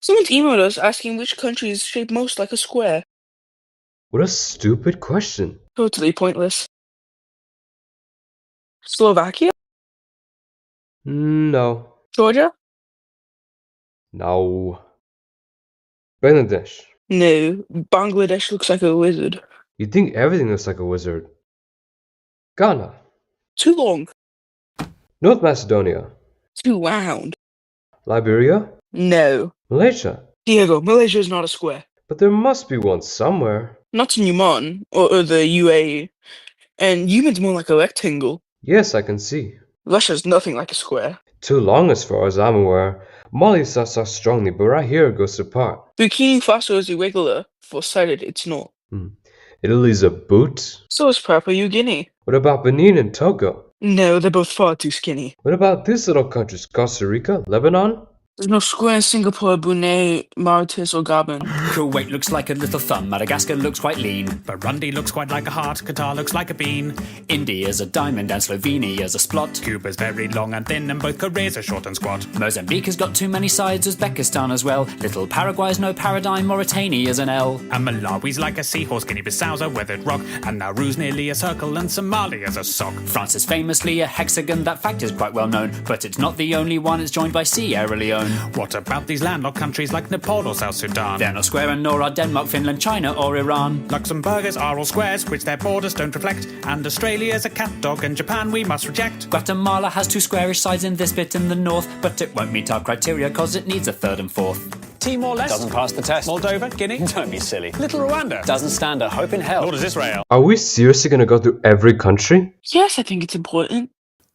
Someone's emailed us asking which country is shaped most like a square. What a stupid question. Totally pointless. Slovakia? No. Georgia? No. Bangladesh. No. Bangladesh looks like a wizard. You think everything looks like a wizard. Ghana. Too long. North Macedonia. Too round. Liberia. No. Malaysia. Diego, Malaysia is not a square. But there must be one somewhere. Not Numan or the UAE. And Yemen's more like a rectangle. Yes, I can see. Russia's nothing like a square. Too long as far as I'm aware. Mali starts off strongly, but right here it goes apart. Burkina Faso is irregular. Four-sided, it's not. Italy's a boot. So is Papua New Guinea. What about Benin and Togo? No, they're both far too skinny. What about these little countries? Costa Rica? Lebanon? There's no square in Singapore, Brunei, Mauritius, or Gabon. Kuwait looks like a little thumb, Madagascar looks quite lean, Burundi looks quite like a heart, Qatar looks like a bean, India's a diamond and Slovenia's a splot, Cuba's very long and thin and both Koreas are short and squat, Mozambique has got too many sides, Uzbekistan as well, little Paraguay's no paradigm, Mauritania's an L, and Malawi's like a seahorse, Guinea-Bissau's a weathered rock, and Nauru's nearly a circle and Somalia's a sock. France is famously a hexagon, that fact is quite well known, but it's not the only one, it's joined by Sierra Leone. What about these landlocked countries like Nepal or South Sudan? They're not square and nor are Denmark, Finland, China or Iran. Luxembourgers are all squares which their borders don't reflect, and Australia's a cat dog and Japan we must reject. Guatemala has two squarish sides in this bit in the north, but it won't meet our criteria cause it needs a third and fourth. Timor-Leste doesn't pass the test. Moldova, Guinea, Don't be silly. Little Rwanda Doesn't stand a hope in hell. Nor does Israel. Are we seriously gonna go through every country? Yes, I think it's important.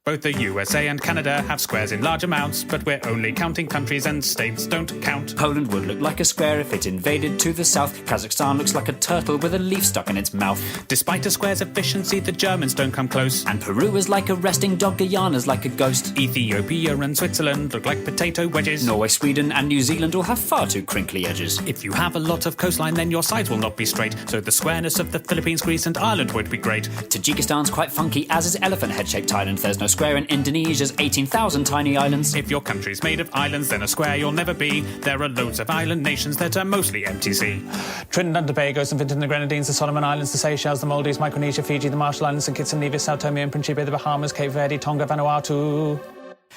Both the USA and Canada have squares in large amounts, but we're only counting countries and states don't count. Poland would look like a square if it invaded to the south. Kazakhstan looks like a turtle with a leaf stuck in its mouth. Despite a square's efficiency, the Germans don't come close. And Peru is like a resting dog, Guyana's like a ghost. Ethiopia and Switzerland look like potato wedges. Norway, Sweden and New Zealand all have far too crinkly edges. If you have a lot of coastline, then your sides will not be straight, so the squareness of the Philippines, Greece and Ireland would be great. Tajikistan's quite funky, as is elephant head-shaped Thailand. There's no square in Indonesia's 18,000 tiny islands. If your country's made of islands, then a square you'll never be. There are loads of island nations that are mostly MTC. Trinidad and Tobago, St. Vincent and the Grenadines, the Solomon Islands, the Seychelles, the Maldives, Micronesia, Fiji, the Marshall Islands, St. Kitts and Nevis, Sao Tome and Principe, the Bahamas, Cape Verde, Tonga, Vanuatu.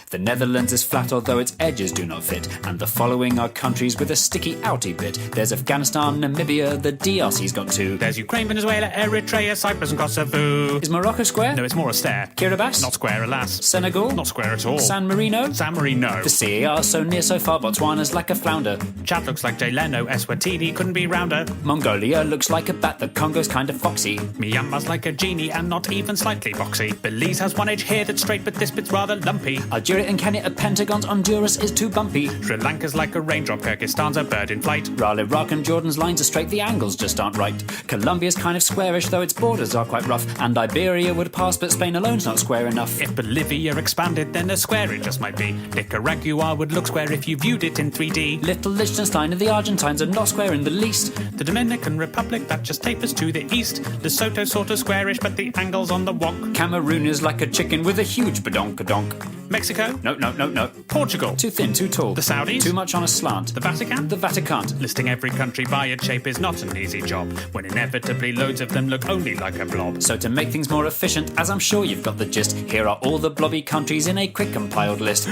The Netherlands is flat although its edges do not fit, and the following are countries with a sticky outy bit. There's Afghanistan, Namibia, the DRC's got two. There's Ukraine, Venezuela, Eritrea, Cyprus and Kosovo. Is Morocco square? No, it's more a stare. Kiribati? Not square, alas. Senegal? Not square at all. San Marino? San Marino. The CAR so near so far, Botswana's like a flounder. Chad looks like Jay Leno, Eswatini couldn't be rounder. Mongolia looks like a bat, the Congo's kind of foxy. Myanmar's like a genie and not even slightly boxy. Belize has one edge here that's straight, but this bit's rather lumpy. Algeria and Kenya are pentagons, Honduras is too bumpy. Sri Lanka's like a raindrop, Kyrgyzstan's a bird in flight. While Iraq and Jordan's lines are straight, the angles just aren't right. Colombia's kind of squarish, though its borders are quite rough. And Iberia would pass, but Spain alone's not square enough. If Bolivia expanded, then a square it just might be. Nicaragua would look square if you viewed it in 3D. Little Liechtenstein and the Argentines are not square in the least. The Dominican Republic, that just tapers to the east. Lesotho's sort of squarish, but the angle's on the wonk. Cameroon is like a chicken with a huge badonk-a-donk. Mexico? No. Portugal? Too thin, too tall. The Saudis? Too much on a slant. The Vatican? The Vatican. Listing every country by its shape is not an easy job, when inevitably loads of them look only like a blob. So to make things more efficient, as I'm sure you've got the gist, here are all the blobby countries in a quick compiled list.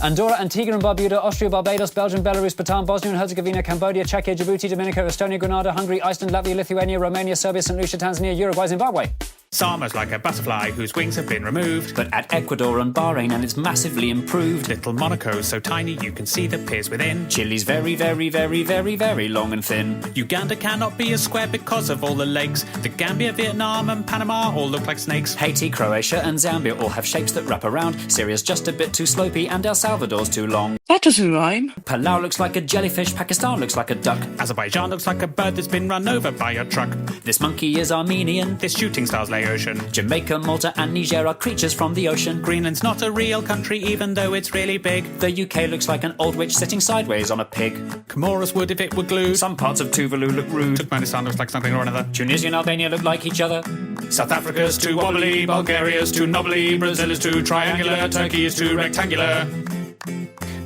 Andorra, Antigua and Barbuda, Austria, Barbados, Belgium, Belarus, Bhutan, Bosnia and Herzegovina, Cambodia, Czechia, Djibouti, Dominica, Estonia, Grenada, Hungary, Iceland, Latvia, Lithuania, Romania, Serbia, St. Lucia, Tanzania, Uruguay, Zimbabwe. Sama's like a butterfly whose wings have been removed. But at Ecuador and Bahrain, and it's massively improved. Little Monaco's so tiny you can see the piers within. Chile's very, very, very, very, very long and thin. Uganda cannot be a square because of all the legs. The Gambia, Vietnam and Panama all look like snakes. Haiti, Croatia and Zambia all have shapes that wrap around. Syria's just a bit too slopey and El Salvador's too long. That doesn't rhyme. Palau looks like a jellyfish, Pakistan looks like a duck. Azerbaijan looks like a bird that's been run over by a truck. This monkey is Armenian. This shooting star's Laotian. Jamaica, Malta and Niger are creatures from the ocean. Greenland's not a real country even though it's really big. The UK looks like an old witch sitting sideways on a pig. Comoros would if it were glued. Some parts of Tuvalu look rude. Turkmenistan looks like something or another. Tunisia and Albania look like each other. South Africa's too wobbly, Bulgaria's too knobbly, Brazil is too triangular, Turkey is too rectangular.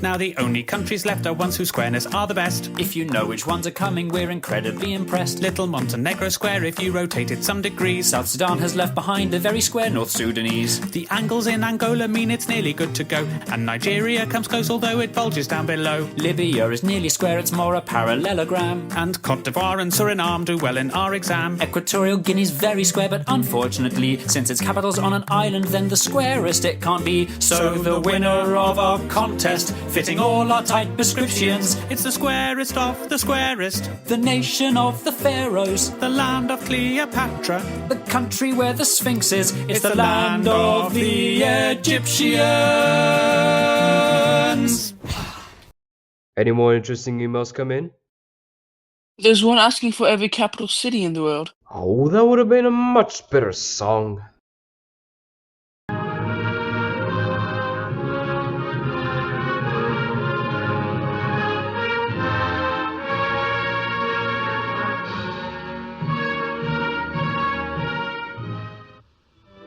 Now the only countries left are ones whose squareness are the best. If you know which ones are coming, we're incredibly impressed. Little Montenegro square if you rotate it some degrees. South Sudan has left behind a very square North Sudanese. The angles in Angola mean it's nearly good to go. And Nigeria comes close although it bulges down below. Libya is nearly square, it's more a parallelogram. And Cote d'Ivoire and Suriname do well in our exam. Equatorial Guinea's very square, but unfortunately, since its capital's on an island, then the squarest it can't be. So the winner of our contest, fitting all our tight prescriptions, it's the squarest of the squarest. the nation of the pharaohs, The land of Cleopatra. the country where the Sphinx is. It's the land of the Egyptians. Any more interesting emails come in? There's one asking for every capital city in the world. Oh, that would have been a much better song.